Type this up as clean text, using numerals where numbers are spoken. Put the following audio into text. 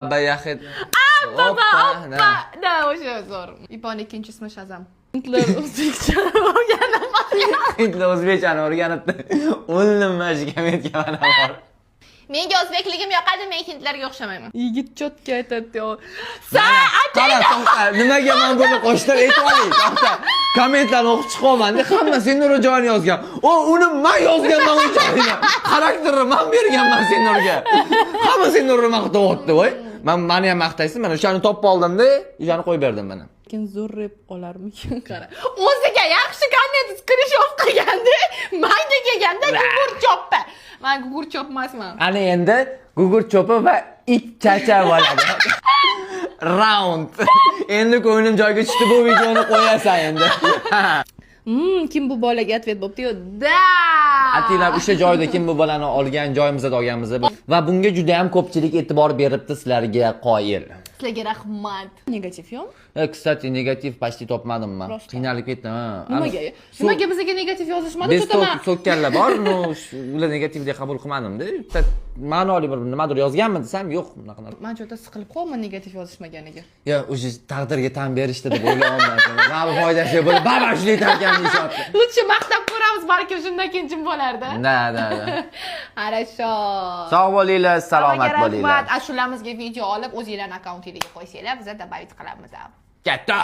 Yaxid. Oppa. Da, o'sha zo'r. Ipon ikkinchi ismi Shazam. Hindlar o'zbekcha o'rganaman. Hindlar o'zbekchani o'rganibdi. 10 nima shikamiyatga mana bor. Menga o'zbekligim yoqadi, men hindlarga o'xshamayman. Yigit cho'tka aytadi-yo. Qara, to'xta. Nimaga men buni qo'shtir aytib oling, to'xta. Kommentlarni o'qib chiqaman-da, hamma Senur joyini yozgan. Uni men yozganman o'chayni. Xarakterni men berganman Senurga. Hamma Senurni maqtab o'tdi, voy. Meni ham maqtaysiz, men o'shani topib oldim-da, o'shani qo'yib berdim mana. Lekin zo'r rep olarmikin qara. O'ziga yaxshi kontent screenshot qilganda, menga kelganda gugurt choppa. Men gugurt chopmasman. Ana endi gugurt cho'pi va it chacha bo'ladi. Round. Endi ko'nglim joyiga tushdi, bu videoni qo'yasan endi. Kim bu bolaga atvet bo'pti-yu? Da! Atinglar o'sha joyda kim bu bolani olgan joyimizda olganmiz va bunga juda ham ko'pchilik e'tibor beribdi, sizlarga qoyil. Sizlarga rahmat. Negativ yo'q? Kstati, negativ почти topmadim men. Qiynalib ketdim, ha. Nimaga? Nimaga bizga negativ yozishmadi? Biz so'kkanlar bor, ular negativ deb qabul qilmadim-da. Ma'noli bir nimadir yozganmi desam, yo'q, unaqa. Men cho'ta siqilib qolman negativ yozishmaganiga. Yo, o'sha taqdirga tan berishdi deb o'ylayapman. Mana foydasi bo'lib, babashli ekan deyapti. Lutchi maqtab ko'ramiz, balki shundan keyin jim bo'lardi. Da. Хорошо. Sog' bo'linglar, salomat bo'linglar. Ashulamizga video olib, o'zingizlarning akkauntingizga qo'ysanglar, biz dabavit qilamiz. Katta